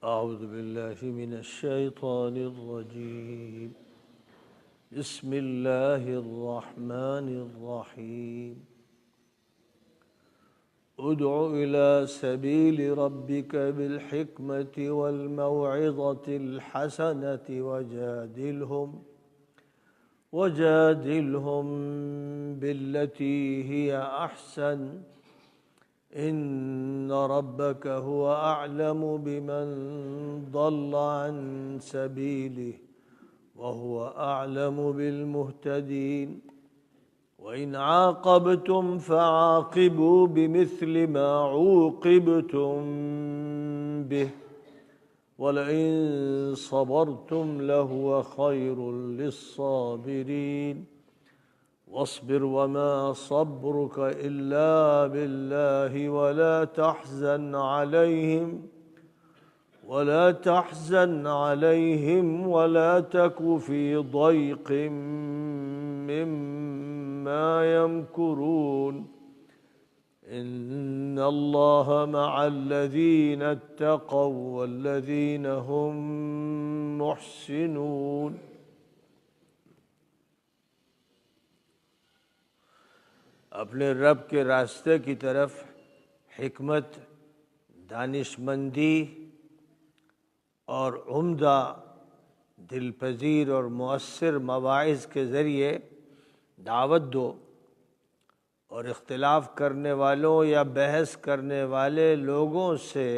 أعوذ بالله من الشيطان الرجيم. بسم الله الرحمن الرحيم. ادع إلى سبيل ربك بالحكمة والموعظة الحسنة وجادلهم بالتي هي أحسن إن ربك هو أعلم بمن ضل عن سبيله وهو أعلم بالمهتدين. وإن عاقبتم فعاقبوا بمثل ما عوقبتم به ولئن صبرتم لهو خير للصابرين. واصبر وما صبرك إلا بالله ولا تحزن عليهم ولا تك في ضيق مما يمكرون. إن الله مع الذين اتقوا والذين هم محسنون. اپنے رب کے راستے کی طرف حکمت، دانشمندی اور عمدہ دل پذیر اور مؤثر مواعظ کے ذریعے دعوت دو، اور اختلاف کرنے والوں یا بحث کرنے والے لوگوں سے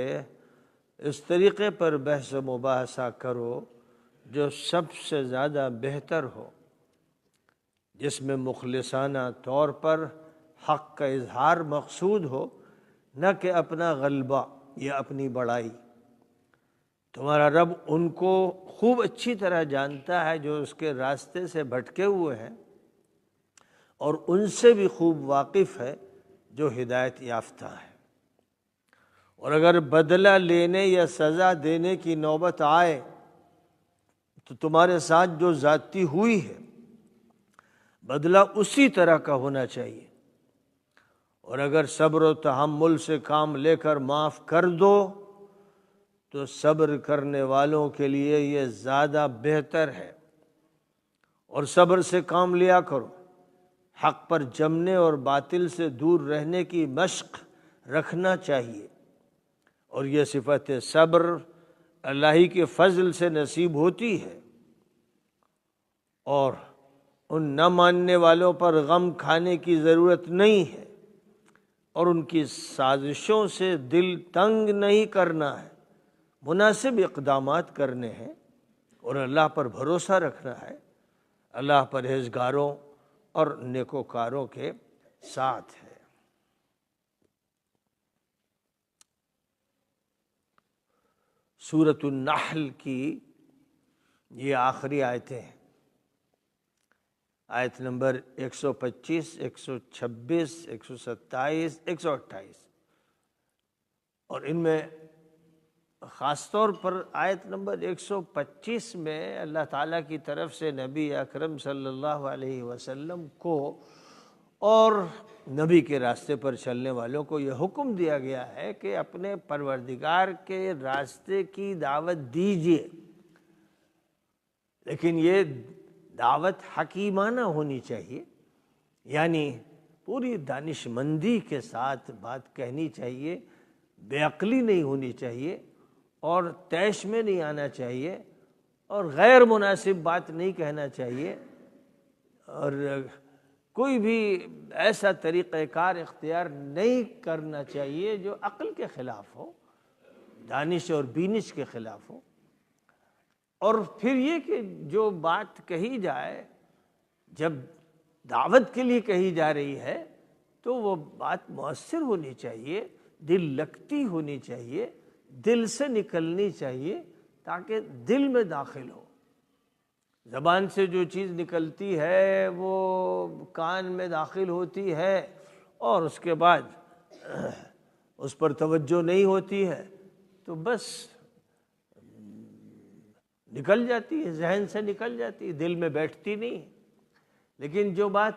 اس طریقے پر بحث و مباحثہ کرو جو سب سے زیادہ بہتر ہو، جس میں مخلصانہ طور پر حق کا اظہار مقصود ہو، نہ کہ اپنا غلبہ یا اپنی بڑائی۔ تمہارا رب ان کو خوب اچھی طرح جانتا ہے جو اس کے راستے سے بھٹکے ہوئے ہیں، اور ان سے بھی خوب واقف ہے جو ہدایت یافتہ ہے۔ اور اگر بدلہ لینے یا سزا دینے کی نوبت آئے تو تمہارے ساتھ جو زیادتی ہوئی ہے بدلہ اسی طرح کا ہونا چاہیے، اور اگر صبر و تحمل سے کام لے کر معاف کر دو تو صبر کرنے والوں کے لیے یہ زیادہ بہتر ہے۔ اور صبر سے کام لیا کرو، حق پر جمنے اور باطل سے دور رہنے کی مشق رکھنا چاہیے، اور یہ صفت صبر اللہ ہی کے فضل سے نصیب ہوتی ہے، اور ان نہ ماننے والوں پر غم کھانے کی ضرورت نہیں ہے، اور ان کی سازشوں سے دل تنگ نہیں کرنا ہے، مناسب اقدامات کرنے ہیں، اور اللہ پر بھروسہ رکھنا ہے۔ اللہ پرہیزگاروں اور نیکوکاروں کے ساتھ ہے۔ سورۃ النحل کی یہ آخری آیتیں ہیں، آیت نمبر 125، 126، 127، 128، اور ان میں خاص طور پر آیت نمبر 125 میں اللہ تعالیٰ کی طرف سے نبی اکرم صلی اللہ علیہ وسلم کو اور نبی کے راستے پر چلنے والوں کو یہ حکم دیا گیا ہے کہ اپنے پروردگار کے راستے کی دعوت دیجیے، لیکن یہ دعوت حکیمانہ ہونی چاہیے، یعنی پوری دانش مندی کے ساتھ بات کہنی چاہیے، بے عقلی نہیں ہونی چاہیے، اور طیش میں نہیں آنا چاہیے، اور غیر مناسب بات نہیں کہنا چاہیے، اور کوئی بھی ایسا طریقہ کار اختیار نہیں کرنا چاہیے جو عقل کے خلاف ہو، دانش اور بینش کے خلاف ہو۔ اور پھر یہ کہ جو بات کہی جائے، جب دعوت کے لیے کہی جا رہی ہے تو وہ بات مؤثر ہونی چاہیے، دل لگتی ہونی چاہیے، دل سے نکلنی چاہیے، تاکہ دل میں داخل ہو۔ زبان سے جو چیز نکلتی ہے وہ کان میں داخل ہوتی ہے، اور اس کے بعد اس پر توجہ نہیں ہوتی ہے تو بس نکل جاتی ہے، ذہن سے نکل جاتی ہے، دل میں بیٹھتی نہیں۔ لیکن جو بات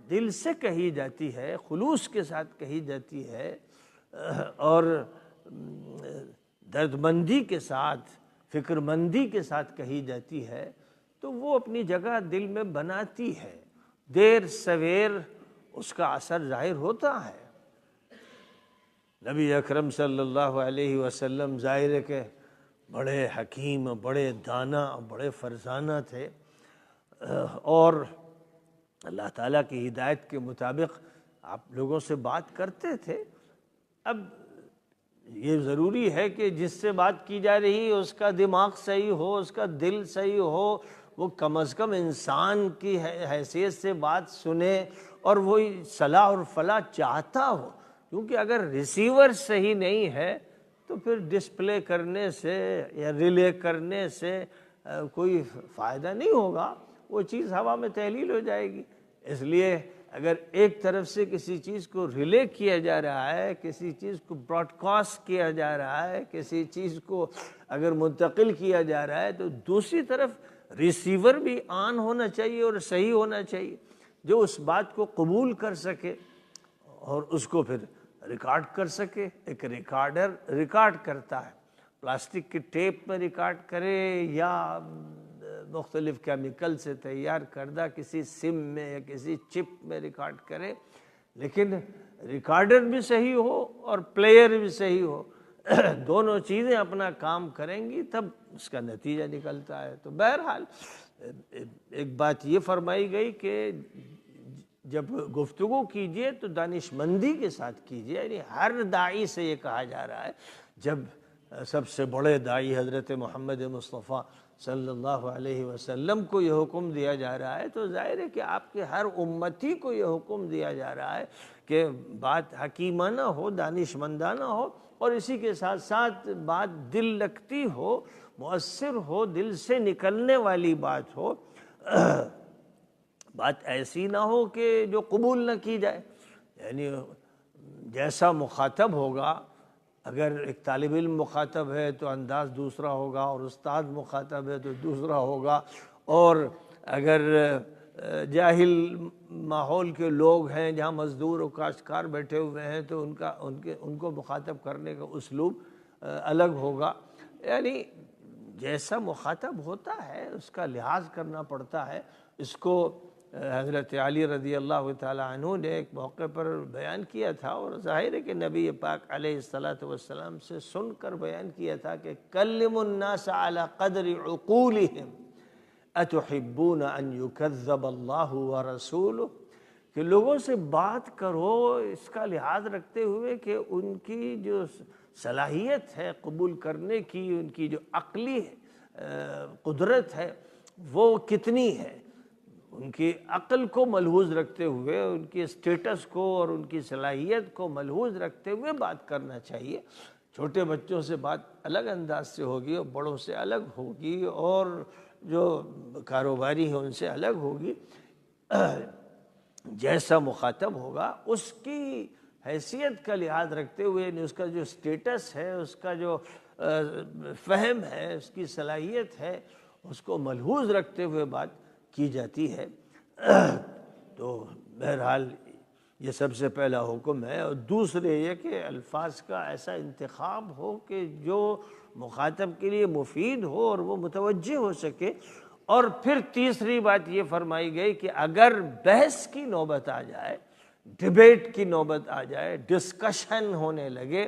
دل سے کہی جاتی ہے، خلوص کے ساتھ کہی جاتی ہے، اور درد مندی کے ساتھ، فکر مندی کے ساتھ کہی جاتی ہے تو وہ اپنی جگہ دل میں بناتی ہے، دیر سویر اس کا اثر ظاہر ہوتا ہے۔ نبی اکرم صلی اللہ علیہ وسلم ظاہر ہے کہ بڑے حکیم، بڑے دانا، بڑے فرزانہ تھے، اور اللہ تعالیٰ کی ہدایت کے مطابق آپ لوگوں سے بات کرتے تھے۔ اب یہ ضروری ہے کہ جس سے بات کی جا رہی ہے اس کا دماغ صحیح ہو، اس کا دل صحیح ہو، وہ کم از کم انسان کی حیثیت سے بات سنے اور وہی صلاح اور فلاح چاہتا ہو، کیونکہ اگر ریسیور صحیح نہیں ہے تو پھر ڈسپلے کرنے سے یا ریلے کرنے سے کوئی فائدہ نہیں ہوگا، وہ چیز ہوا میں تحلیل ہو جائے گی۔ اس لیے اگر ایک طرف سے کسی چیز کو ریلے کیا جا رہا ہے، کسی چیز کو براڈ کاسٹ کیا جا رہا ہے، کسی چیز کو اگر منتقل کیا جا رہا ہے تو دوسری طرف ریسیور بھی آن ہونا چاہیے اور صحیح ہونا چاہیے، جو اس بات کو قبول کر سکے اور اس کو پھر ریکارڈ کر سکے۔ ایک ریکارڈر ریکارڈ کرتا ہے، پلاسٹک کی ٹیپ میں ریکارڈ کرے یا مختلف کیمیکل سے تیار کردہ کسی سم میں یا کسی چپ میں ریکارڈ کرے، لیکن ریکارڈر بھی صحیح ہو اور پلیئر بھی صحیح ہو، دونوں چیزیں اپنا کام کریں گی تب اس کا نتیجہ نکلتا ہے۔ تو بہرحال ایک بات یہ فرمائی گئی کہ جب گفتگو کیجئے تو دانش مندی کے ساتھ کیجئے، یعنی ہر داعی سے یہ کہا جا رہا ہے، جب سب سے بڑے داعی حضرت محمد مصطفیٰ صلی اللہ علیہ وسلم کو یہ حکم دیا جا رہا ہے تو ظاہر ہے کہ آپ کے ہر امتی کو یہ حکم دیا جا رہا ہے کہ بات حکیمانہ ہو، دانش مندانہ ہو، اور اسی کے ساتھ ساتھ بات دل لگتی ہو، مؤثر ہو، دل سے نکلنے والی بات ہو، بات ایسی نہ ہو کہ جو قبول نہ کی جائے۔ یعنی جیسا مخاطب ہوگا، اگر ایک طالب علم مخاطب ہے تو انداز دوسرا ہوگا، اور استاد مخاطب ہے تو دوسرا ہوگا، اور اگر جاہل ماحول کے لوگ ہیں جہاں مزدور اور کاشتکار بیٹھے ہوئے ہیں تو ان کو مخاطب کرنے کا اسلوب الگ ہوگا۔ یعنی جیسا مخاطب ہوتا ہے اس کا لحاظ کرنا پڑتا ہے۔ اس کو حضرت علی رضی اللہ تعالیٰ عنہ نے ایک موقع پر بیان کیا تھا، اور ظاہر ہے کہ نبی پاک علیہ السلام سے سن کر بیان کیا تھا کہ کلم الناس علی قدر عقولہم اتحبون ان یکذب اللہ ورسولہ، کہ لوگوں سے بات کرو اس کا لحاظ رکھتے ہوئے کہ ان کی جو صلاحیت ہے قبول کرنے کی، ان کی جو عقلی قدرت ہے وہ کتنی ہے، ان کی عقل کو ملحوظ رکھتے ہوئے، ان کی اسٹیٹس کو اور ان کی صلاحیت کو ملحوظ رکھتے ہوئے بات کرنا چاہیے۔ چھوٹے بچوں سے بات الگ انداز سے ہوگی اور بڑوں سے الگ ہوگی، اور جو کاروباری ہیں ان سے الگ ہوگی۔ جیسا مخاطب ہوگا اس کی حیثیت کا لحاظ رکھتے ہوئے، یعنی اس کا جو اسٹیٹس ہے، اس کا جو فہم ہے، اس کی صلاحیت ہے، اس کو ملحوظ رکھتے ہوئے بات کی جاتی ہے۔ تو بہرحال یہ سب سے پہلا حکم ہے، اور دوسرے یہ کہ الفاظ کا ایسا انتخاب ہو کہ جو مخاطب کے لیے مفید ہو اور وہ متوجہ ہو سکے۔ اور پھر تیسری بات یہ فرمائی گئی کہ اگر بحث کی نوبت آ جائے، ڈیبیٹ کی نوبت آ جائے، ڈسکشن ہونے لگے،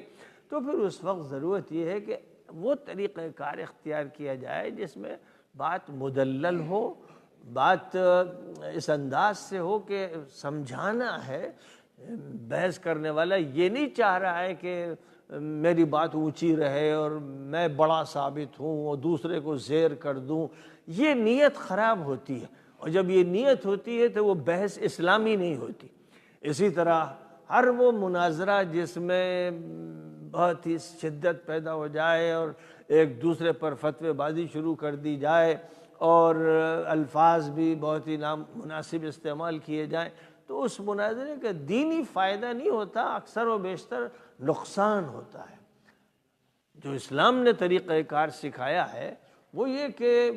تو پھر اس وقت ضرورت یہ ہے کہ وہ طریقہ کار اختیار کیا جائے جس میں بات مدلل ہو، بات اس انداز سے ہو کہ سمجھانا ہے۔ بحث کرنے والا یہ نہیں چاہ رہا ہے کہ میری بات اونچی رہے اور میں بڑا ثابت ہوں اور دوسرے کو زیر کر دوں، یہ نیت خراب ہوتی ہے، اور جب یہ نیت ہوتی ہے تو وہ بحث اسلامی نہیں ہوتی۔ اسی طرح ہر وہ مناظرہ جس میں بہت ہی شدت پیدا ہو جائے اور ایک دوسرے پر فتوی بازی شروع کر دی جائے اور الفاظ بھی بہت ہی نامناسب استعمال کیے جائیں، تو اس مناظرے کا دینی فائدہ نہیں ہوتا، اکثر و بیشتر نقصان ہوتا ہے۔ جو اسلام نے طریقہ کار سکھایا ہے وہ یہ کہ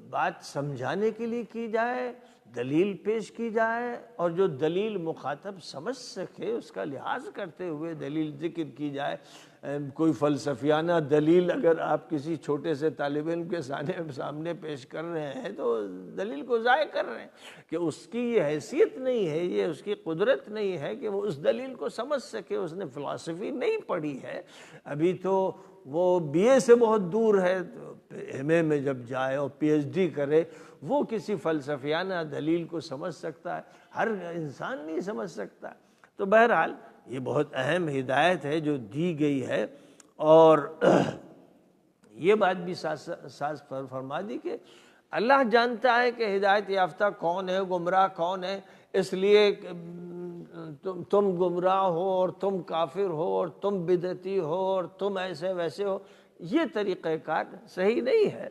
بات سمجھانے کے لیے کی جائے، دلیل پیش کی جائے اور جو دلیل مخاطب سمجھ سکے اس کا لحاظ کرتے ہوئے دلیل ذکر کی جائے۔ کوئی فلسفیانہ دلیل اگر آپ کسی چھوٹے سے طالب علم کے سامنے پیش کر رہے ہیں تو دلیل کو ضائع کر رہے ہیں کہ اس کی یہ حیثیت نہیں ہے، یہ اس کی قدرت نہیں ہے کہ وہ اس دلیل کو سمجھ سکے۔ اس نے فلسفی نہیں پڑھی ہے، ابھی تو وہ بی اے سے بہت دور ہے، ایم اے میں جب جائے اور پی ایچ ڈی کرے وہ کسی فلسفیانہ دلیل کو سمجھ سکتا ہے، ہر انسان نہیں سمجھ سکتا۔ تو بہرحال یہ بہت اہم ہدایت ہے جو دی گئی ہے، اور یہ بات بھی ساتھ فرما دی کہ اللہ جانتا ہے کہ ہدایت یافتہ کون ہے، گمراہ کون ہے، اس لیے تم گمراہ ہو اور تم کافر ہو اور تم بدعتی ہو اور تم ایسے ویسے ہو، یہ طریقہ کار صحیح نہیں ہے۔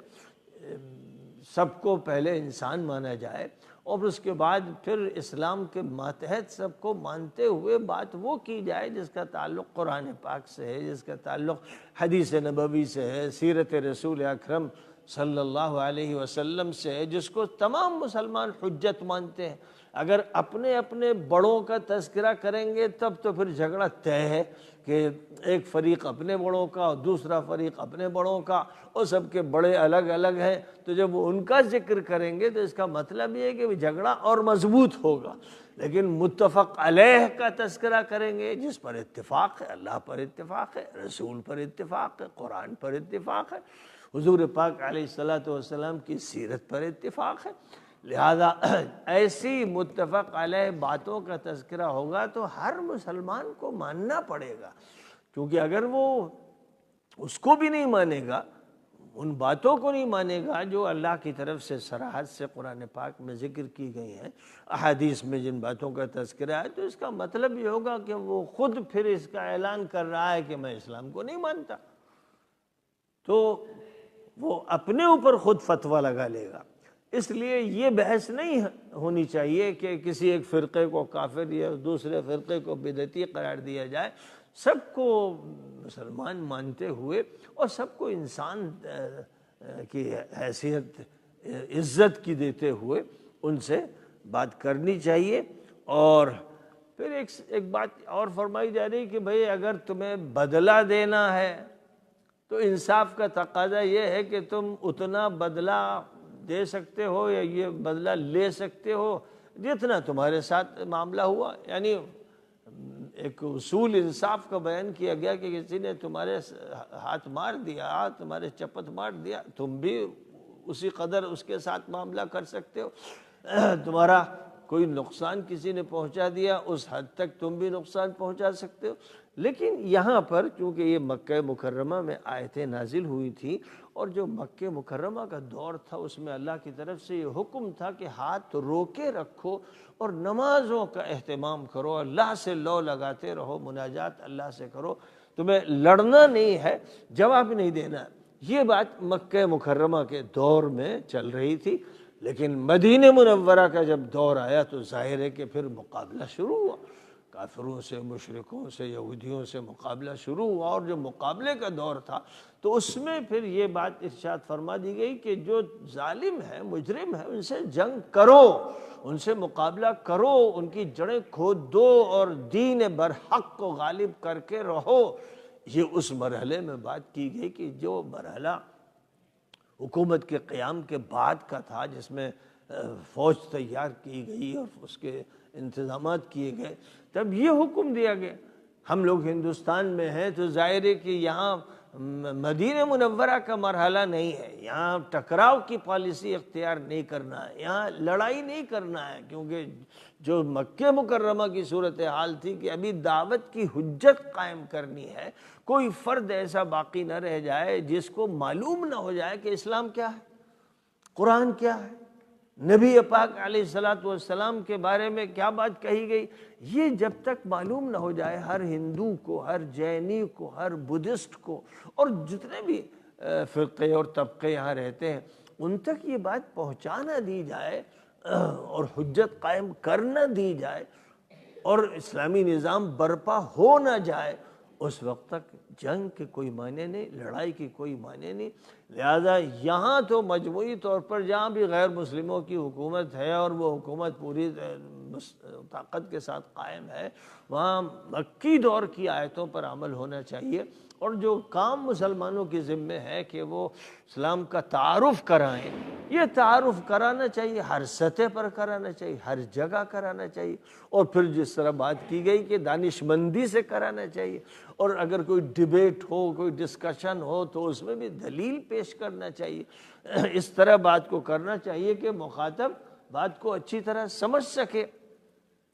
سب کو پہلے انسان مانا جائے اور اس کے بعد پھر اسلام کے ماتحت سب کو مانتے ہوئے بات وہ کی جائے جس کا تعلق قرآن پاک سے ہے، جس کا تعلق حدیث نبوی سے ہے، سیرت رسول اکرم صلی اللہ علیہ وسلم سے ہے، جس کو تمام مسلمان حجت مانتے ہیں۔ اگر اپنے اپنے بڑوں کا تذکرہ کریں گے تب تو پھر جھگڑا طے ہے کہ ایک فریق اپنے بڑوں کا اور دوسرا فریق اپنے بڑوں کا، اور سب کے بڑے الگ الگ ہیں، تو جب وہ ان کا ذکر کریں گے تو اس کا مطلب یہ ہے کہ جھگڑا اور مضبوط ہوگا۔ لیکن متفق علیہ کا تذکرہ کریں گے جس پر اتفاق ہے، اللہ پر اتفاق ہے، رسول پر اتفاق ہے، قرآن پر اتفاق ہے، حضور پاک علیہ الصلاۃ والسلام کی سیرت پر اتفاق ہے، لہذا ایسی متفق علیہ باتوں کا تذکرہ ہوگا تو ہر مسلمان کو ماننا پڑے گا، کیونکہ اگر وہ اس کو بھی نہیں مانے گا، ان باتوں کو نہیں مانے گا جو اللہ کی طرف سے صراحت سے قرآن پاک میں ذکر کی گئی ہیں، احادیث میں جن باتوں کا تذکرہ ہے، تو اس کا مطلب یہ ہوگا کہ وہ خود پھر اس کا اعلان کر رہا ہے کہ میں اسلام کو نہیں مانتا، تو وہ اپنے اوپر خود فتویٰ لگا لے گا۔ اس لیے یہ بحث نہیں ہونی چاہیے کہ کسی ایک فرقے کو کافر یا دوسرے فرقے کو بدعتی قرار دیا جائے، سب کو مسلمان مانتے ہوئے اور سب کو انسان کی حیثیت عزت کی دیتے ہوئے ان سے بات کرنی چاہیے۔ اور پھر ایک بات اور فرمائی جا رہی کہ بھئی اگر تمہیں بدلہ دینا ہے تو انصاف کا تقاضا یہ ہے کہ تم اتنا بدلہ دے سکتے ہو یا یہ بدلہ لے سکتے ہو جتنا تمہارے ساتھ معاملہ ہوا، یعنی ایک اصول انصاف کا بیان کیا گیا کہ کسی نے تمہارے ہاتھ مار دیا، تمہارے چپت مار دیا، تم بھی اسی قدر اس کے ساتھ معاملہ کر سکتے ہو، تمہارا کوئی نقصان کسی نے پہنچا دیا اس حد تک تم بھی نقصان پہنچا سکتے ہو۔ لیکن یہاں پر چونکہ یہ مکہ مکرمہ میں آیتیں نازل ہوئی تھیں اور جو مکہ مکرمہ کا دور تھا اس میں اللہ کی طرف سے یہ حکم تھا کہ ہاتھ روکے رکھو اور نمازوں کا اہتمام کرو، اللہ سے لو لگاتے رہو، مناجات اللہ سے کرو، تمہیں لڑنا نہیں ہے، جواب نہیں دینا۔ یہ بات مکہ مکرمہ کے دور میں چل رہی تھی، لیکن مدینہ منورہ کا جب دور آیا تو ظاہر ہے کہ پھر مقابلہ شروع ہوا، کافروں سے، مشرکوں سے، یہودیوں سے مقابلہ شروع ہوا، اور جو مقابلے کا دور تھا تو اس میں پھر یہ بات ارشاد فرما دی گئی کہ جو ظالم ہے، مجرم ہے، ان سے جنگ کرو، ان سے مقابلہ کرو، ان کی جڑیں کھود دو اور دین برحق کو غالب کر کے رہو۔ یہ اس مرحلے میں بات کی گئی کہ جو مرحلہ حکومت کے قیام کے بعد کا تھا، جس میں فوج تیار کی گئی اور اس کے انتظامات کیے گئے، تب یہ حکم دیا گیا۔ ہم لوگ ہندوستان میں ہیں تو ظاہر ہے کہ یہاں مدینہ منورہ کا مرحلہ نہیں ہے، یہاں ٹکراؤ کی پالیسی اختیار نہیں کرنا ہے، یہاں لڑائی نہیں کرنا ہے، کیونکہ جو مکہ مکرمہ کی صورتحال تھی کہ ابھی دعوت کی حجت قائم کرنی ہے، کوئی فرد ایسا باقی نہ رہ جائے جس کو معلوم نہ ہو جائے کہ اسلام کیا ہے، قرآن کیا ہے، نبی پاک علیہ الصلاۃ والسلام کے بارے میں کیا بات کہی گئی۔ یہ جب تک معلوم نہ ہو جائے ہر ہندو کو، ہر جینی کو، ہر بدھسٹ کو، اور جتنے بھی فرقے اور طبقے یہاں رہتے ہیں، ان تک یہ بات پہنچا نہ دی جائے اور حجت قائم کر نہ دی جائے اور اسلامی نظام برپا ہو نہ جائے، اس وقت تک جنگ کے کوئی معنی نہیں، لڑائی کی کوئی معنی نہیں۔ لہذا یہاں تو مجموعی طور پر جہاں بھی غیر مسلموں کی حکومت ہے اور وہ حکومت پوری طاقت کے ساتھ قائم ہے، وہاں مکی دور کی آیتوں پر عمل ہونا چاہیے، اور جو کام مسلمانوں کے ذمے ہے کہ وہ اسلام کا تعارف کرائیں، یہ تعارف کرانا چاہیے، ہر سطح پر کرانا چاہیے، ہر جگہ کرانا چاہیے، اور پھر جس طرح بات کی گئی کہ دانش مندی سے کرانا چاہیے، اور اگر کوئی ڈیبیٹ ہو، کوئی ڈسکشن ہو تو اس میں بھی دلیل پیش کرنا چاہیے۔ اس طرح بات کو کرنا چاہیے کہ مخاطب بات کو اچھی طرح سمجھ سکے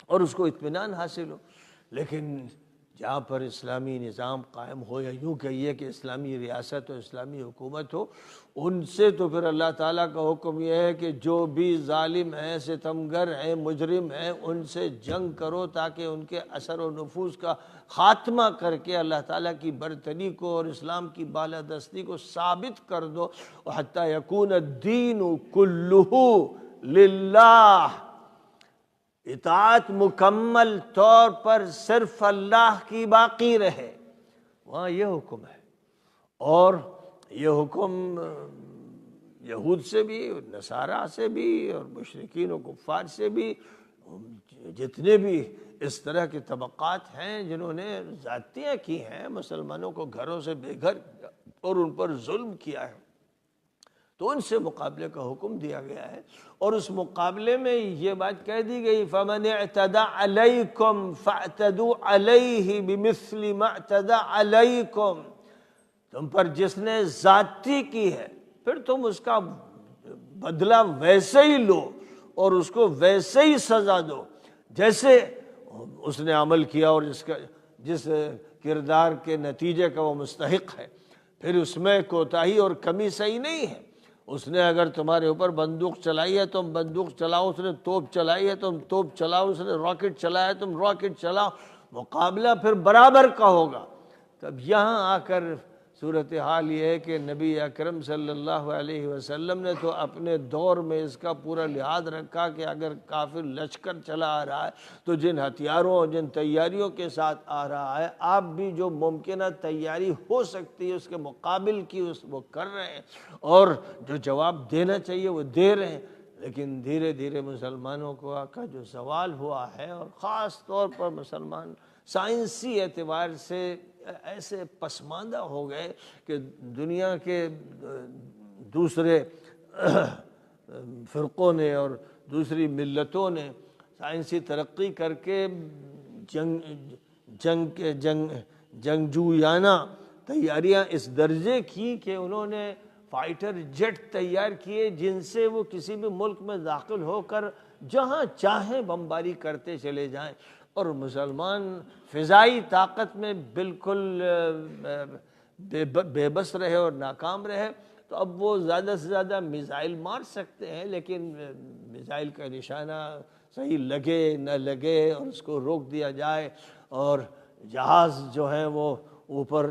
اور اس کو اطمینان حاصل ہو۔ لیکن جہاں پر اسلامی نظام قائم ہو، یا یوں کہیے کہ اسلامی ریاست و اسلامی حکومت ہو، ان سے تو پھر اللہ تعالیٰ کا حکم یہ ہے کہ جو بھی ظالم ہیں، ستمگر ہیں، مجرم ہیں، ان سے جنگ کرو تاکہ ان کے اثر و نفوذ کا خاتمہ کر کے اللہ تعالیٰ کی برتری کو اور اسلام کی بالادستی کو ثابت کر دو۔ حتی یکون الدین کلہ للہ، اطاعت مکمل طور پر صرف اللہ کی باقی رہے، وہاں یہ حکم ہے۔ اور یہ حکم یہود سے بھی، نصارہ سے بھی، اور مشرکین و کفار سے بھی، جتنے بھی اس طرح کے طبقات ہیں جنہوں نے زیادتیاں کی ہیں، مسلمانوں کو گھروں سے بے گھر اور ان پر ظلم کیا ہے، تو ان سے مقابلے کا حکم دیا گیا ہے۔ اور اس مقابلے میں یہ بات کہہ دی گئی فَمَنِ اعْتَدَى عَلَيْكُمْ فَاعْتَدُوا عَلَيْهِ بِمِثْلِ مَا اعْتَدَى عَلَيْكُمْ، تم پر جس نے زیادتی کی ہے پھر تم اس کا بدلہ ویسے ہی لو اور اس کو ویسے ہی سزا دو جیسے اس نے عمل کیا اور جس کردار کے نتیجے کا وہ مستحق ہے۔ پھر اس میں کوتاہی اور کمی صحیح نہیں ہے۔ اس نے اگر تمہارے اوپر بندوق چلائی ہے تم بندوق چلاؤ، اس نے توپ چلائی ہے تم توپ چلاؤ، اس نے راکٹ چلایا ہے تم راکٹ چلاؤ، مقابلہ پھر برابر کا ہوگا۔ تب یہاں آ کر صورتحال یہ ہے کہ نبی اکرم صلی اللہ علیہ وسلم نے تو اپنے دور میں اس کا پورا لحاظ رکھا کہ اگر کافر لشکر چلا آ رہا ہے تو جن ہتھیاروں اور جن تیاریوں کے ساتھ آ رہا ہے، آپ بھی جو ممکنہ تیاری ہو سکتی ہے اس کے مقابل کی وہ کر رہے ہیں، اور جو جواب دینا چاہیے وہ دے رہے ہیں۔ لیکن دھیرے دھیرے مسلمانوں کا جو زوال ہوا ہے، اور خاص طور پر مسلمان سائنسی اعتبار سے ایسے پسماندہ ہو گئے کہ دنیا کے دوسرے فرقوں نے اور دوسری ملتوں نے سائنسی ترقی کر کے جنگجویانہ تیاریاں اس درجے کی کہ انہوں نے فائٹر جیٹ تیار کیے جن سے وہ کسی بھی ملک میں داخل ہو کر جہاں چاہیں بمباری کرتے چلے جائیں، اور مسلمان فضائی طاقت میں بالکل بے بس رہے اور ناکام رہے۔ تو اب وہ زیادہ سے زیادہ میزائل مار سکتے ہیں، لیکن میزائل کا نشانہ صحیح لگے نہ لگے اور اس کو روک دیا جائے، اور جہاز جو ہیں وہ اوپر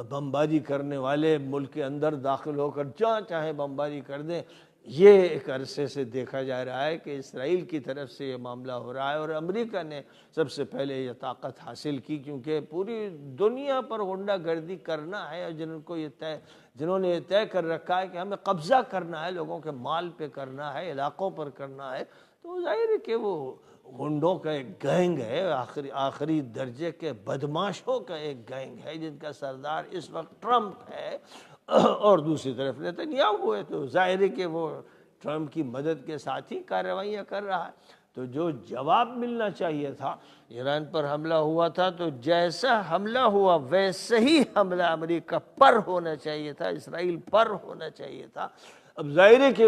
بمباری کرنے والے ملک کے اندر داخل ہو کر جہاں چاہیں بمباری کر دیں۔ یہ ایک عرصے سے دیکھا جا رہا ہے کہ اسرائیل کی طرف سے یہ معاملہ ہو رہا ہے، اور امریکہ نے سب سے پہلے یہ طاقت حاصل کی، کیونکہ پوری دنیا پر غنڈہ گردی کرنا ہے، اور جنہوں نے یہ طے کر رکھا ہے کہ ہمیں قبضہ کرنا ہے، لوگوں کے مال پہ کرنا ہے، علاقوں پر کرنا ہے، تو ظاہر ہے کہ وہ غنڈوں کا ایک گینگ ہے، آخری درجے کے بدماشوں کا ایک گینگ ہے جن کا سردار اس وقت ٹرمپ ہے، اور دوسری طرف نیتنیاہو ہے، تو ظاہر ہے کہ وہ ٹرمپ کی مدد کے ساتھ ہی کارروائیاں کر رہا ہے۔ تو جو جواب ملنا چاہیے تھا، ایران پر حملہ ہوا تھا تو جیسا حملہ ہوا ویسے ہی حملہ امریکہ پر ہونا چاہیے تھا، اسرائیل پر ہونا چاہیے تھا۔ اب ظاہر ہے کہ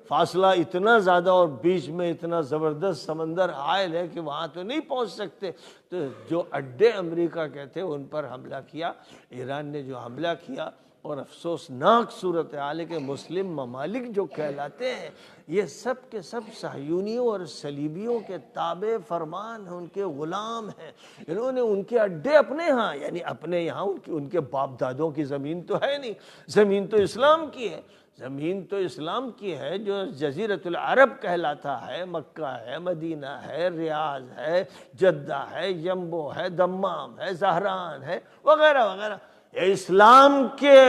فاصلہ اتنا زیادہ اور بیچ میں اتنا زبردست سمندر حائل ہے کہ وہاں تو نہیں پہنچ سکتے، تو جو اڈے امریکہ کے تھے ان پر حملہ کیا ایران نے۔ جو حملہ کیا، اور افسوسناک صورتحال ہے کہ مسلم ممالک جو کہلاتے ہیں یہ سب کے سب صہیونیوں اور صلیبیوں کے تابع فرمان ہیں، ان کے غلام ہیں۔ انہوں نے ان کے اڈے اپنے ہاں، یعنی اپنے یہاں ان کے باپ دادوں کی زمین تو ہے نہیں، زمین تو اسلام کی ہے، زمین تو اسلام کی ہے، جو جزیرۃ العرب کہلاتا ہے، مکہ ہے، مدینہ ہے، ریاض ہے، جدہ ہے، یمبو ہے، دمام ہے، زہران ہے، وغیرہ وغیرہ، یہ اسلام کے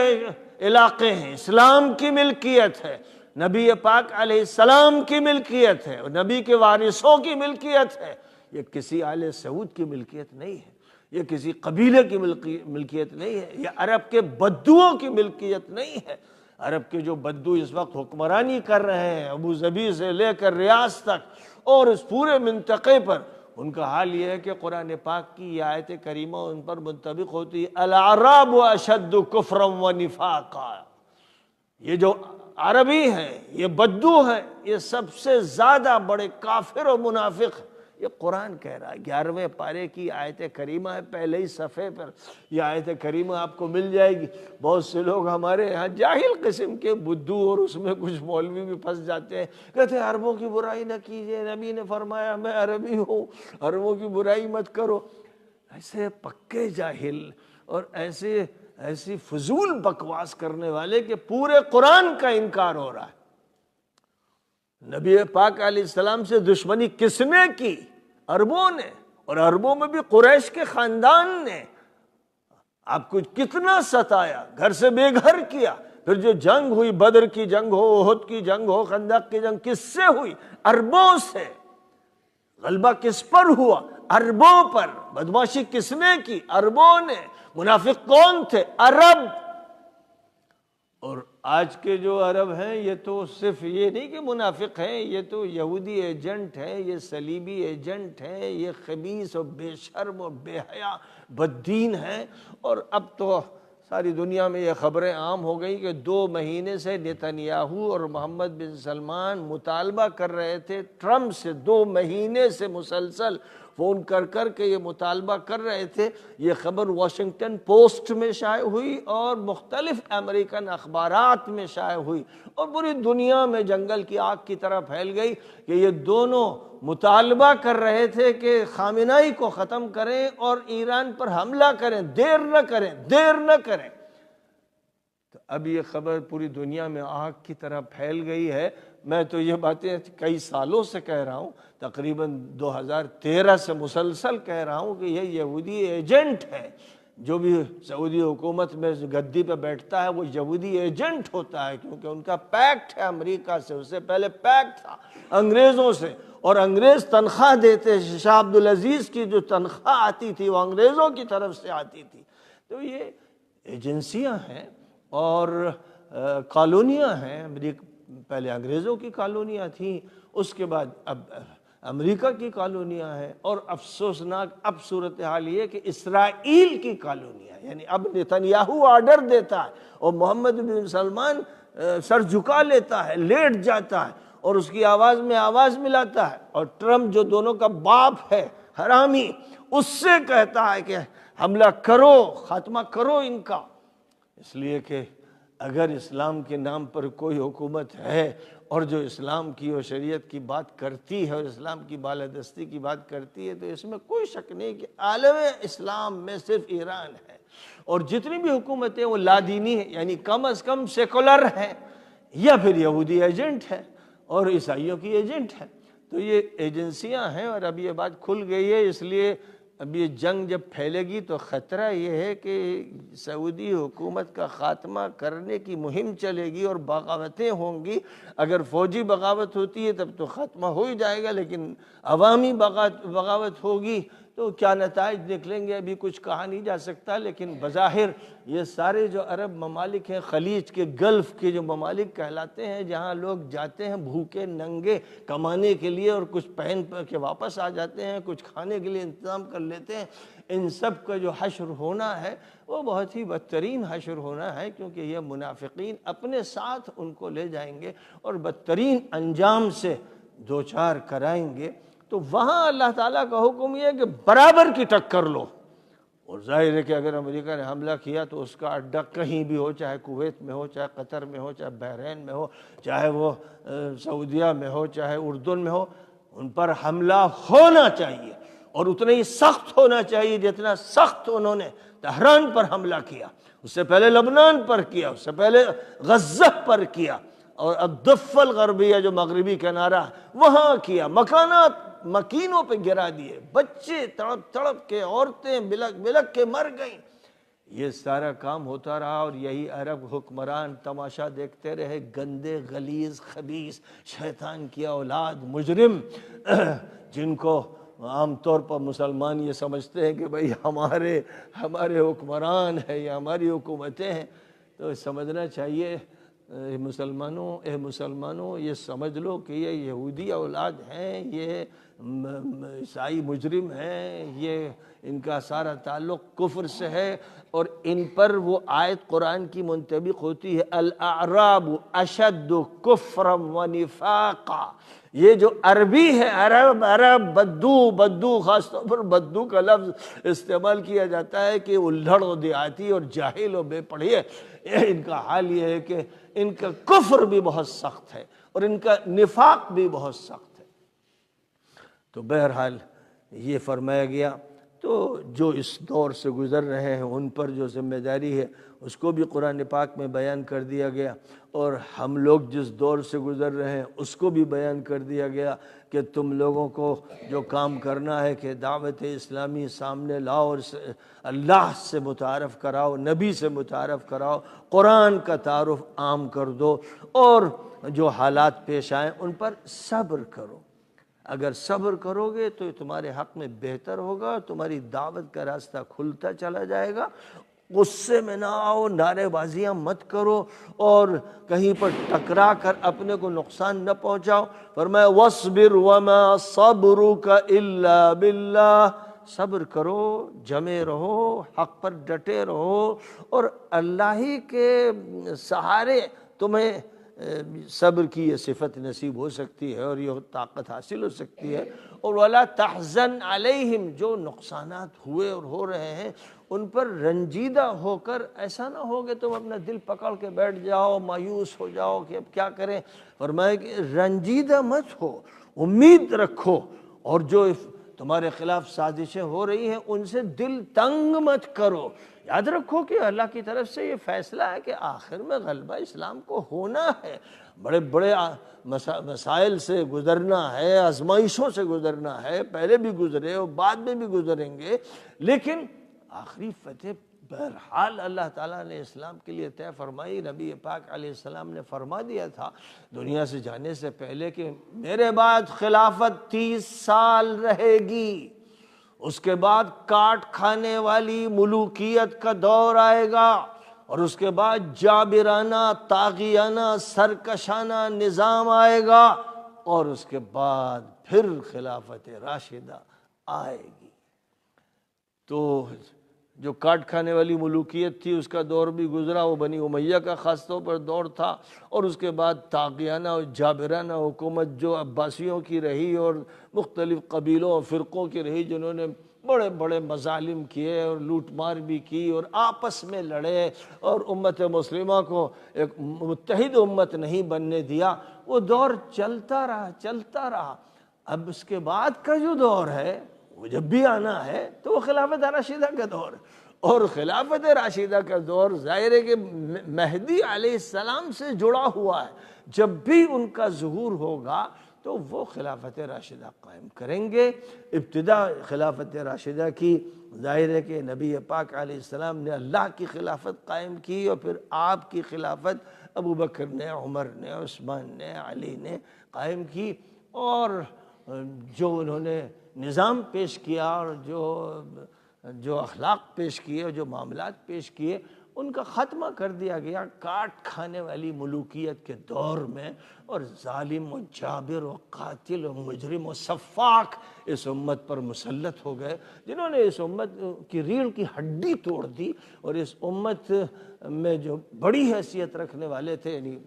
علاقے ہیں، اسلام کی ملکیت ہے، نبی پاک علیہ السلام کی ملکیت ہے، اور نبی کے وارثوں کی ملکیت ہے۔ یہ کسی آل سعود کی ملکیت نہیں ہے، یہ کسی قبیلے کی ملکیت نہیں ہے، یہ عرب کے بدوؤں کی ملکیت نہیں ہے۔ عرب کے جو بدو اس وقت حکمرانی کر رہے ہیں، ابو ظبی سے لے کر ریاض تک اور اس پورے منطقے پر، ان کا حال یہ ہے کہ قرآن پاک کی یہ آیت کریمہ ان پر منطبق ہوتی ہے، الاعراب اشد کفرا و نفاقا۔ یہ جو عربی ہیں، یہ بدو ہیں، یہ سب سے زیادہ بڑے کافر و منافق ہیں۔ یہ قرآن کہہ رہا ہے، 11ویں پارے کی آیت کریمہ ہے، پہلے ہی صفحے پر یہ آیت کریمہ آپ کو مل جائے گی۔ بہت سے لوگ ہمارے یہاں جاہل قسم کے بدو اور اس میں کچھ مولوی بھی پھنس جاتے ہیں، کہتے ہیں عربوں کی برائی نہ کیجیے، نبی نے فرمایا میں عربی ہوں، عربوں کی برائی مت کرو۔ ایسے پکے جاہل اور ایسی فضول بکواس کرنے والے کہ پورے قرآن کا انکار ہو رہا ہے۔ نبی پاک علیہ السلام سے دشمنی کس نے کی؟ عربوں نے، اور عربوں میں بھی قریش کے خاندان نے آپ کو کتنا ستایا، گھر سے بے گھر کیا۔ پھر جو جنگ ہوئی، بدر کی جنگ ہو، احد کی جنگ ہو، خندق کی جنگ، کس سے ہوئی؟ عربوں سے۔ غلبہ کس پر ہوا؟ عربوں پر۔ بدماشی کس نے کی؟ عربوں نے۔ منافق کون تھے؟ عرب۔ اور آج کے جو عرب ہیں، یہ تو صرف یہ نہیں کہ منافق ہیں، یہ تو یہودی ایجنٹ ہیں، یہ صلیبی ایجنٹ ہیں، یہ خبیث اور بے شرم اور بے حیا بددین ہیں۔ اور اب تو ساری دنیا میں یہ خبریں عام ہو گئی کہ 2 مہینے سے نتنیاہو اور محمد بن سلمان مطالبہ کر رہے تھے ٹرمپ سے، 2 مہینے سے مسلسل فون کر کر کے یہ مطالبہ کر رہے تھے۔ یہ خبر واشنگٹن پوسٹ میں شائع ہوئی اور مختلف امریکن اخبارات میں شائع ہوئی، اور پوری دنیا میں جنگل کی آگ کی طرح پھیل گئی کہ یہ دونوں مطالبہ کر رہے تھے کہ خامنائی کو ختم کریں اور ایران پر حملہ کریں، دیر نہ کریں، دیر نہ کریں۔ تو اب یہ خبر پوری دنیا میں آگ کی طرح پھیل گئی ہے۔ میں تو یہ باتیں کئی سالوں سے کہہ رہا ہوں، تقریباً 2013 سے مسلسل کہہ رہا ہوں کہ یہ یہودی ایجنٹ ہے۔ جو بھی سعودی حکومت میں گدی پہ بیٹھتا ہے وہ یہودی ایجنٹ ہوتا ہے، کیونکہ ان کا پیکٹ ہے امریکہ سے، اس سے پہلے پیکٹ تھا انگریزوں سے، اور انگریز تنخواہ دیتے، شاہ عبدالعزیز کی جو تنخواہ آتی تھی وہ انگریزوں کی طرف سے آتی تھی۔ تو یہ ایجنسیاں ہیں اور کالونیاں ہیں۔ پہلے انگریزوں کی کالونیاں تھیں، اس کے بعد اب امریکہ کی کالونیاں ہیں، اور افسوسناک اب صورتحال یہ کہ اسرائیل کی کالونیاں، یعنی اب نتنیاہو آرڈر دیتا ہے اور محمد بن سلمان سر جھکا لیتا ہے، لیٹ جاتا ہے اور اس کی آواز میں آواز ملاتا ہے، اور ٹرمپ جو دونوں کا باپ ہے حرامی، اس سے کہتا ہے کہ حملہ کرو، خاتمہ کرو ان کا۔ اس لیے کہ اگر اسلام کے نام پر کوئی حکومت ہے اور جو اسلام کی اور شریعت کی بات کرتی ہے اور اسلام کی بالادستی کی بات کرتی ہے، تو اس میں کوئی شک نہیں کہ عالم اسلام میں صرف ایران ہے، اور جتنی بھی حکومتیں وہ لادینی ہیں، یعنی کم از کم سیکولر ہیں، یا پھر یہودی ایجنٹ ہے اور عیسائیوں کی ایجنٹ ہے۔ تو یہ ایجنسیاں ہیں، اور اب یہ بات کھل گئی ہے۔ اس لیے اب یہ جنگ جب پھیلے گی تو خطرہ یہ ہے کہ سعودی حکومت کا خاتمہ کرنے کی مہم چلے گی اور بغاوتیں ہوں گی۔ اگر فوجی بغاوت ہوتی ہے تب تو ختمہ ہو ہی جائے گا، لیکن عوامی بغاوت ہوگی تو کیا نتائج نکلیں گے ابھی کچھ کہا نہیں جا سکتا۔ لیکن بظاہر یہ سارے جو عرب ممالک ہیں، خلیج کے، گلف کے جو ممالک کہلاتے ہیں، جہاں لوگ جاتے ہیں بھوکے ننگے کمانے کے لیے اور کچھ پہن کے واپس آ جاتے ہیں، کچھ کھانے کے لیے انتظام کر لیتے ہیں، ان سب کا جو حشر ہونا ہے وہ بہت ہی بدترین حشر ہونا ہے، کیونکہ یہ منافقین اپنے ساتھ ان کو لے جائیں گے اور بدترین انجام سے دوچار کرائیں گے۔ تو وہاں اللہ تعالیٰ کا حکم یہ ہے کہ برابر کی ٹکر لو، اور ظاہر ہے کہ اگر امریکہ نے حملہ کیا تو اس کا اڈہ کہیں بھی ہو، چاہے کویت میں ہو، چاہے قطر میں ہو، چاہے بحرین میں ہو، چاہے وہ سعودیہ میں ہو، چاہے اردن میں ہو، ان پر حملہ ہونا چاہیے، اور اتنا ہی سخت ہونا چاہیے جتنا سخت انہوں نے تہران پر حملہ کیا، اس سے پہلے لبنان پر کیا، اس سے پہلے غزہ پر کیا، اور الضفہ الغربیہ جو مغربی کنارہ وہاں کیا، مکانات مکینوں پہ گرا دیے، بچے تڑپ تڑپ کے، عورتیں بلک بلک کے مر گئیں۔ یہ سارا کام ہوتا رہا، اور یہی عرب حکمران تماشا دیکھتے رہے، گندے غلیظ خبیث شیطان کی اولاد مجرم، جن کو عام طور پر مسلمان یہ سمجھتے ہیں کہ بھئی ہمارے حکمران ہیں یا ہماری حکومتیں ہیں۔ تو سمجھنا چاہیے اے مسلمانوں یہ سمجھ لو کہ یہ یہودی اولاد ہیں، یہ عیسائی مجرم ہیں، یہ ان کا سارا تعلق کفر سے ہے، اور ان پر وہ آیت قرآن کی منطبق ہوتی ہے، الاعراب اشد کفرا و نفاقا۔ یہ جو عربی ہے، عرب بدو، خاص طور پر بدو کا لفظ استعمال کیا جاتا ہے کہ الہڑ و دیہاتی اور جاہل و بے پڑھے، ان کا حال یہ ہے کہ ان کا کفر بھی بہت سخت ہے اور ان کا نفاق بھی بہت سخت ہے۔ تو بہرحال یہ فرمایا گیا، تو جو اس دور سے گزر رہے ہیں ان پر جو ذمہ داری ہے اس کو بھی قرآن پاک میں بیان کر دیا گیا، اور ہم لوگ جس دور سے گزر رہے ہیں اس کو بھی بیان کر دیا گیا کہ تم لوگوں کو جو کام کرنا ہے کہ دعوت اسلامی سامنے لاؤ، اور اللہ سے متعارف کراؤ، نبی سے متعارف کراؤ، قرآن کا تعارف عام کر دو، اور جو حالات پیش آئیں ان پر صبر کرو۔ اگر صبر کرو گے تو تمہارے حق میں بہتر ہوگا، تمہاری دعوت کا راستہ کھلتا چلا جائے گا۔ غصے میں نہ آؤ، نعرے بازیاں مت کرو، اور کہیں پر ٹکرا کر اپنے کو نقصان نہ پہنچاؤ۔ فرمایا وَاصْبِرْ وَمَا صَبْرُكَ إِلَّا بِاللَّهِ، صبر کرو، جمے رہو، حق پر ڈٹے رہو، اور اللہ ہی کے سہارے تمہیں صبر کی یہ صفت نصیب ہو سکتی ہے اور یہ طاقت حاصل ہو سکتی ہے۔ اور وَلَا تَحْزَنْ عَلَيْهِمْ، جو نقصانات ہوئے اور ہو رہے ہیں ان پر رنجیدہ ہو کر ایسا نہ ہو کہ تم اپنا دل پکڑ کے بیٹھ جاؤ، مایوس ہو جاؤ کہ اب کیا کریں۔ فرمایا کہ رنجیدہ مت ہو، امید رکھو، اور جو تمہارے خلاف سازشیں ہو رہی ہیں ان سے دل تنگ مت کرو۔ یاد رکھو کہ اللہ کی طرف سے یہ فیصلہ ہے کہ آخر میں غلبہ اسلام کو ہونا ہے، بڑے بڑے مسائل سے گزرنا ہے، آزمائشوں سے گزرنا ہے، پہلے بھی گزرے اور بعد میں بھی گزریں گے، لیکن آخری فتح بہرحال اللہ تعالیٰ نے اسلام کے لیے طے فرمائی۔ نبی پاک علیہ السلام نے فرما دیا تھا دنیا سے جانے سے پہلے کہ میرے بعد خلافت 30 سال رہے گی، اس کے بعد کاٹ کھانے والی ملوکیت کا دور آئے گا، اور اس کے بعد جابرانہ، طاغیانہ، سرکشانہ نظام آئے گا، اور اس کے بعد پھر خلافت راشدہ آئے گی۔ تو جو کاٹ کھانے والی ملوکیت تھی اس کا دور بھی گزرا، وہ بنی امیہ کا خاص طور پر دور تھا، اور اس کے بعد طاغیانہ اور جابرانہ حکومت جو عباسیوں کی رہی اور مختلف قبیلوں اور فرقوں کی رہی، جنہوں نے بڑے بڑے مظالم کیے اور لوٹ مار بھی کی اور آپس میں لڑے اور امت مسلمہ کو ایک متحد امت نہیں بننے دیا۔ وہ دور چلتا رہا۔ اب اس کے بعد کا جو دور ہے وہ جب بھی آنا ہے تو وہ خلافت راشدہ کا دور ہے، اور خلافت راشدہ کا دور ظاہر ہے کہ مہدی علیہ السلام سے جڑا ہوا ہے۔ جب بھی ان کا ظہور ہوگا تو وہ خلافت راشدہ قائم کریں گے۔ ابتدا خلافت راشدہ کی ظاہر ہے کہ نبی پاک علیہ السلام نے اللہ کی خلافت قائم کی، اور پھر آپ کی خلافت ابو بکر نے، عمر نے، عثمان نے، علی نے قائم کی، اور جو انہوں نے نظام پیش کیا اور جو اخلاق پیش کیے اور جو معاملات پیش کیے ان کا خاتمہ کر دیا گیا کاٹ کھانے والی ملوکیت کے دور میں، اور ظالم و جابر و قاتل و مجرم و سفاک اس امت پر مسلط ہو گئے، جنہوں نے اس امت کی ریڑھ کی ہڈی توڑ دی، اور اس امت میں جو بڑی حیثیت رکھنے والے تھے، یعنی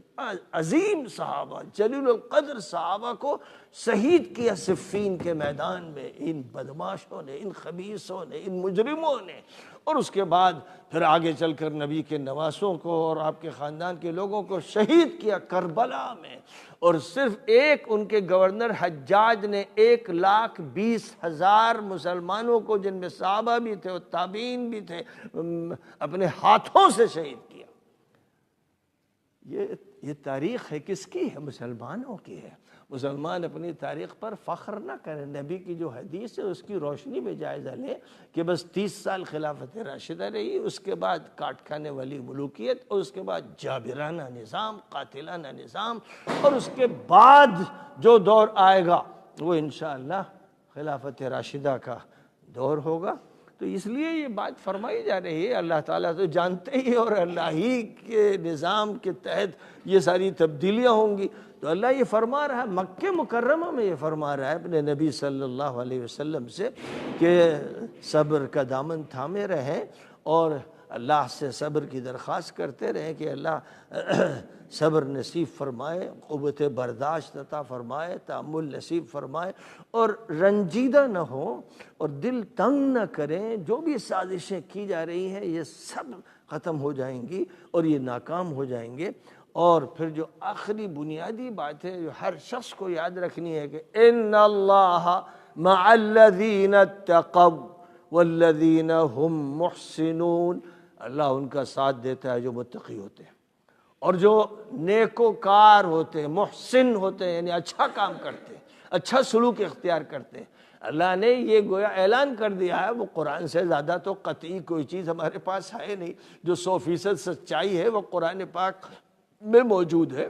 عظیم صحابہ، جلیل القدر صحابہ کو شہید کیا صفین کے میدان میں ان بدماشوں نے، ان خبیثوں نے، ان مجرموں نے، اور اس کے بعد پھر آگے چل کر نبی کے نواسوں کو اور آپ کے خاندان کے لوگوں کو شہید کیا کربلا میں، اور صرف ایک ان کے گورنر حجاج نے 1,20,000 مسلمانوں کو، جن میں صحابہ بھی تھے اور تابعین بھی تھے، اپنے ہاتھوں سے شہید کیا۔ یہ تاریخ ہے کس کی ہے؟ مسلمانوں کی ہے۔ مسلمان اپنی تاریخ پر فخر نہ کریں، نبی کی جو حدیث ہے اس کی روشنی میں جائزہ لیں کہ بس 30 سال خلافت راشدہ رہی، اس کے بعد کاٹ کھانے والی ملوکیت، اور اس کے بعد جابرانہ نظام، قاتلانہ نظام، اور اس کے بعد جو دور آئے گا وہ انشاءاللہ خلافت راشدہ کا دور ہوگا۔ تو اس لیے یہ بات فرمائی جا رہی ہے، اللہ تعالیٰ تو جانتے ہی، اور اللہ ہی کے نظام کے تحت یہ ساری تبدیلیاں ہوں گی۔ تو اللہ یہ فرما رہا ہے، مکہ مکرمہ میں یہ فرما رہا ہے اپنے نبی صلی اللہ علیہ وسلم سے کہ صبر کا دامن تھامے رہیں اور اللہ سے صبر کی درخواست کرتے رہیں کہ اللہ صبر نصیب فرمائے، قوت برداشت عطا فرمائے، تحمل نصیب فرمائے، اور رنجیدہ نہ ہوں اور دل تنگ نہ کریں۔ جو بھی سازشیں کی جا رہی ہیں یہ سب ختم ہو جائیں گی اور یہ ناکام ہو جائیں گے۔ اور پھر جو آخری بنیادی بات ہے جو ہر شخص کو یاد رکھنی ہے کہ ان اللہ مع الذین اتقوا والذین هم محسنون، اللہ ان کا ساتھ دیتا ہے جو متقی ہوتے ہیں اور جو نیکوکار ہوتے ہیں، محسن ہوتے ہیں، یعنی اچھا کام کرتے ہیں، اچھا سلوک اختیار کرتے ہیں۔ اللہ نے یہ گویا اعلان کر دیا ہے، وہ قرآن سے زیادہ تو قطعی کوئی چیز ہمارے پاس ہے نہیں، جو 100% سچائی ہے وہ قرآن پاک میں موجود ہے۔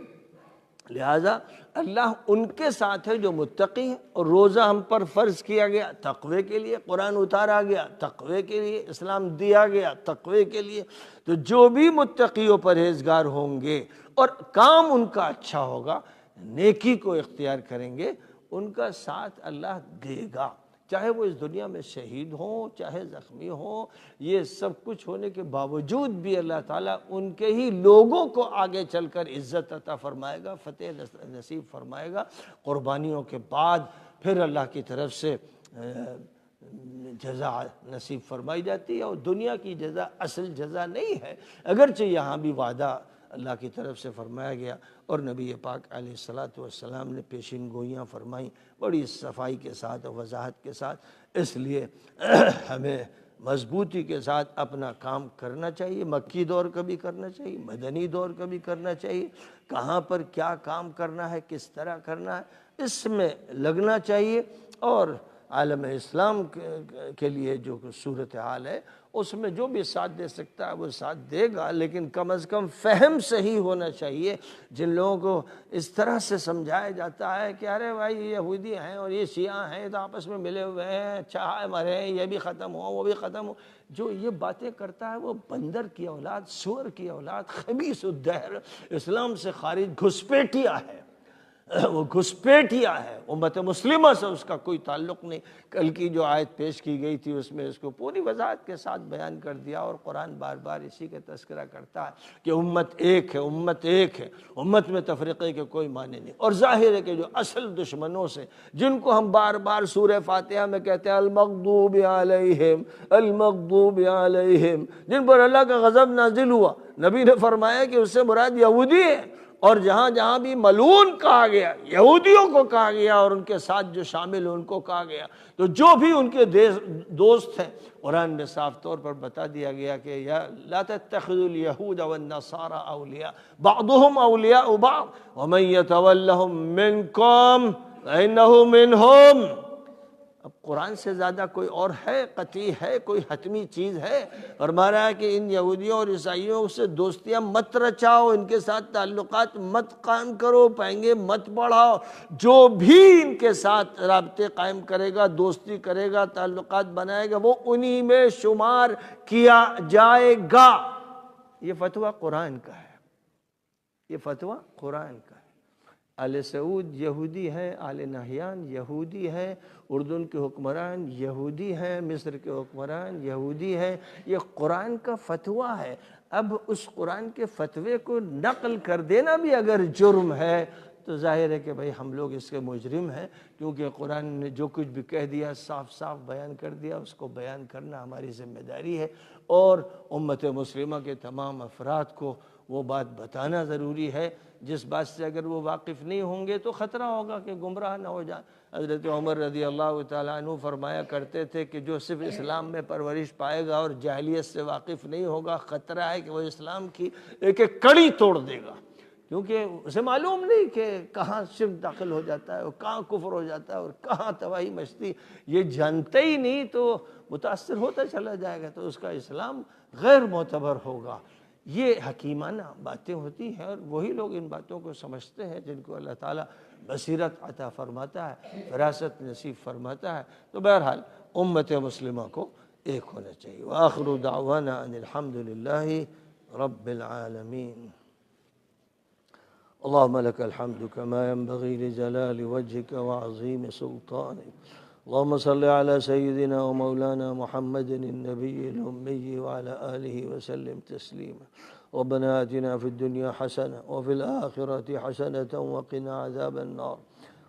لہٰذا اللہ ان کے ساتھ ہے جو متقی ہیں، اور روزہ ہم پر فرض کیا گیا تقوی کے لیے، قرآن اتارا گیا تقوی کے لیے، اسلام دیا گیا تقوی کے لیے۔ تو جو بھی متقی و پرہیزگار ہوں گے اور کام ان کا اچھا ہوگا، نیکی کو اختیار کریں گے، ان کا ساتھ اللہ دے گا، چاہے وہ اس دنیا میں شہید ہوں، چاہے زخمی ہوں۔ یہ سب کچھ ہونے کے باوجود بھی اللہ تعالیٰ ان کے ہی لوگوں کو آگے چل کر عزت عطا فرمائے گا، فتح نصیب فرمائے گا۔ قربانیوں کے بعد پھر اللہ کی طرف سے جزا نصیب فرمائی جاتی ہے، اور دنیا کی جزا اصل جزا نہیں ہے، اگرچہ یہاں بھی وعدہ اللہ کی طرف سے فرمایا گیا اور نبی پاک علیہ السلام نے پیشین گوئیاں فرمائیں بڑی صفائی کے ساتھ اور وضاحت کے ساتھ۔ اس لیے ہمیں مضبوطی کے ساتھ اپنا کام کرنا چاہیے، مکی دور کا بھی کرنا چاہیے، مدنی دور کا بھی کرنا چاہیے، کہاں پر کیا کام کرنا ہے، کس طرح کرنا ہے، اس میں لگنا چاہیے۔ اور عالم اسلام کے لیے جو صورتحال ہے اس میں جو بھی ساتھ دے سکتا ہے وہ ساتھ دے گا، لیکن کم از کم فہم صحیح ہونا چاہیے۔ جن لوگوں کو اس طرح سے سمجھایا جاتا ہے کہ ارے بھائی یہ یہودی ہیں اور یہ شیعہ ہیں تو آپس میں ملے ہوئے ہیں، اچھا ہے مرے، یہ بھی ختم ہو وہ بھی ختم ہو، جو یہ باتیں کرتا ہے وہ بندر کی اولاد، سور کی اولاد، خبیث الدہر، اسلام سے خارج گھسپیٹیا ہے، وہ گھسپیٹیا ہے، امت مسلمہ سے اس کا کوئی تعلق نہیں۔ کل کی جو آیت پیش کی گئی تھی اس میں اس کو پوری وضاحت کے ساتھ بیان کر دیا، اور قرآن بار بار اسی کا تذکرہ کرتا ہے کہ امت ایک ہے، امت ایک ہے، امت میں تفریقے کے کوئی معنی نہیں۔ اور ظاہر ہے کہ جو اصل دشمنوں سے، جن کو ہم بار بار سورہ فاتحہ میں کہتے ہیں المغضوب علیہم المغضوب علیہم، جن پر اللہ کا غضب نازل ہوا، نبی نے فرمایا کہ اس سے مراد یہودی ہے، اور جہاں جہاں بھی ملعون کہا گیا یہودیوں کو کہا گیا اور ان کے ساتھ جو شامل ہیں ان کو کہا گیا۔ تو جو بھی ان کے دوست ہیں، قرآن میں صاف طور پر بتا دیا گیا کہ یا لا تتخذوا اليهود والنصارى اولیاء بعضهم اولیاء بعض ومن يتولهم منکم فانه منهم۔ اب قرآن سے زیادہ کوئی اور ہے، قطعی ہے، کوئی حتمی چیز ہے؟ فرما ہے کہ ان یہودیوں اور عیسائیوں سے دوستیاں مت رچاؤ، ان کے ساتھ تعلقات مت قائم کرو، پائیں مت بڑھاؤ۔ جو بھی ان کے ساتھ رابطے قائم کرے گا، دوستی کرے گا، تعلقات بنائے گا، وہ انہی میں شمار کیا جائے گا۔ یہ فتویٰ قرآن کا ہے، یہ فتویٰ قرآن کا ہے۔ آل سعود یہودی ہیں، آل نہیان یہودی ہیں، اردن کے حکمران یہودی ہیں، مصر کے حکمران یہودی ہیں، یہ قرآن کا فتویٰ ہے۔ اب اس قرآن کے فتوے کو نقل کر دینا بھی اگر جرم ہے تو ظاہر ہے کہ بھئی ہم لوگ اس کے مجرم ہیں، کیونکہ قرآن نے جو کچھ بھی کہہ دیا صاف صاف بیان کر دیا، اس کو بیان کرنا ہماری ذمہ داری ہے، اور امت مسلمہ کے تمام افراد کو وہ بات بتانا ضروری ہے جس بات سے اگر وہ واقف نہیں ہوں گے تو خطرہ ہوگا کہ گمراہ نہ ہو جائیں۔ حضرت عمر رضی اللہ تعالیٰ عنہ فرمایا کرتے تھے کہ جو صرف اسلام میں پرورش پائے گا اور جاہلیت سے واقف نہیں ہوگا، خطرہ ہے کہ وہ اسلام کی ایک ایک کڑی توڑ دے گا، کیونکہ اسے معلوم نہیں کہ کہاں شرک داخل ہو جاتا ہے اور کہاں کفر ہو جاتا ہے اور کہاں تباہی مچتی، یہ جانتے ہی نہیں تو متاثر ہوتا چلا جائے گا، تو اس کا اسلام غیر معتبر ہوگا۔ یہ حکیمانہ باتیں ہوتی ہیں اور وہی لوگ ان باتوں کو سمجھتے ہیں جن کو اللہ تعالیٰ بصیرت عطا فرماتا ہے، فراست نصیب فرماتا ہے۔ تو بہرحال امت مسلمہ کو ایک ہونا چاہیے۔ وآخر دعوانا ان الحمد للہ رب العالمین۔ اللهم لك الحمد كما ينبغي لجلال وجهك وعظيم سلطانك. اللهم صل على سيدنا ومولانا محمد النبي الأمي وعلى آله وسلم تسليما. ربنا آتنا في الدنيا حسنة وفي الآخرة حسنة وقنا عذاب النار.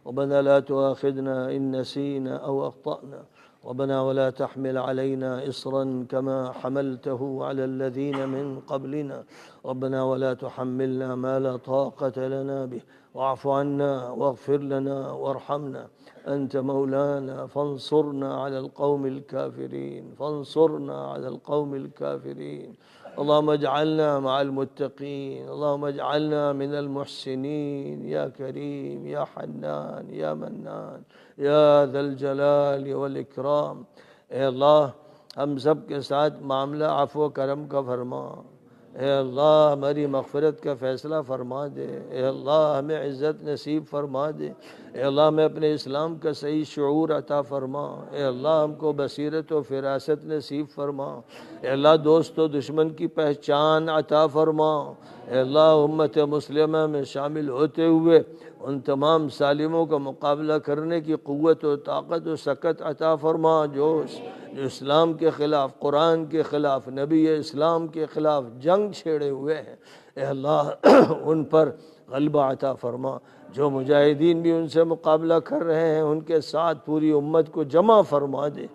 ربنا لا تؤاخذنا إن نسينا أو أخطأنا. ربنا ولا تحمل علينا إصرا كما حملته على الذين من قبلنا. ربنا ولا تحملنا ما لا طاقة لنا به واعف عنا واغفر لنا وارحمنا أنت مولانا فانصرنا على القوم الكافرين. فانصرنا على القوم الكافرين. اللهم اجعلنا مع المتقين. اللهم اجعلنا من المحسنين يا كريم يا حنان يا منان یا ذا الجلال والاکرام۔ اے اللہ ہم سب کے ساتھ معاملہ عفو و کرم کا فرما۔ اے اللہ ہماری مغفرت کا فیصلہ فرما دے۔ اے اللہ ہمیں عزت نصیب فرما دے۔ اے اللہ ہمیں اپنے اسلام کا صحیح شعور عطا فرما۔ اے اللہ ہم کو بصیرت و فراست نصیب فرما۔ اے اللہ دوست و دشمن کی پہچان عطا فرما۔ اے اللہ امت مسلمہ میں شامل ہوتے ہوئے ان تمام ظالموں کا مقابلہ کرنے کی قوت و طاقت و سکت عطا فرما جو اسلام کے خلاف، قرآن کے خلاف، نبی اسلام کے خلاف جنگ چھیڑے ہوئے ہیں۔ اے اللہ ان پر غلبہ عطا فرما۔ جو مجاہدین بھی ان سے مقابلہ کر رہے ہیں ان کے ساتھ پوری امت کو جمع فرما دے۔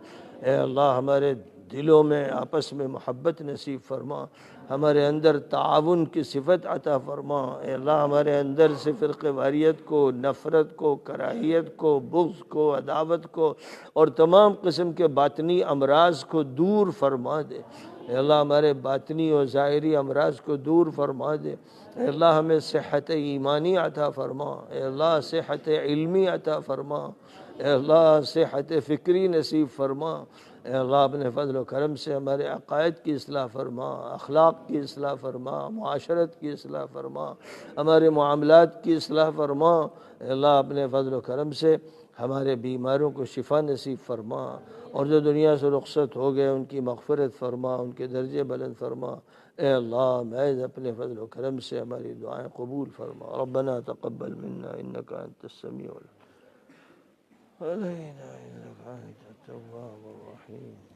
اے اللہ ہمارے دلوں میں آپس میں محبت نصیب فرما۔ ہمارے اندر تعاون کی صفت عطا فرما۔ اے اللہ ہمارے اندر سے فرقہ واریت کو، نفرت کو، کراہیت کو، بغض کو، عداوت کو اور تمام قسم کے باطنی امراض کو دور فرما دے۔ اے اللہ ہمارے باطنی اور ظاہری امراض کو دور فرما دے۔ اے اللہ ہمیں صحت ایمانی عطا فرما۔ اے اللہ صحت علمی عطا فرما۔ اے اللہ صحت فکری نصیب فرما۔ اے اللہ اپنے فضل و کرم سے ہمارے عقائد کی اصلاح فرما، اخلاق کی اصلاح فرما، معاشرت کی اصلاح فرما، ہمارے معاملات کی اصلاح فرما۔ اے اللہ اپنے فضل و کرم سے ہمارے بیماروں کو شفا نصیب فرما، اور جو دنیا سے رخصت ہو گئے ان کی مغفرت فرما، ان کے درجے بلند فرما۔ اے اللہ محض اپنے فضل و کرم سے ہماری دعائیں قبول فرما۔ ربنا تقبل منا انک انت السمیع العلیم وعلینا انک انت التواب الرحیم۔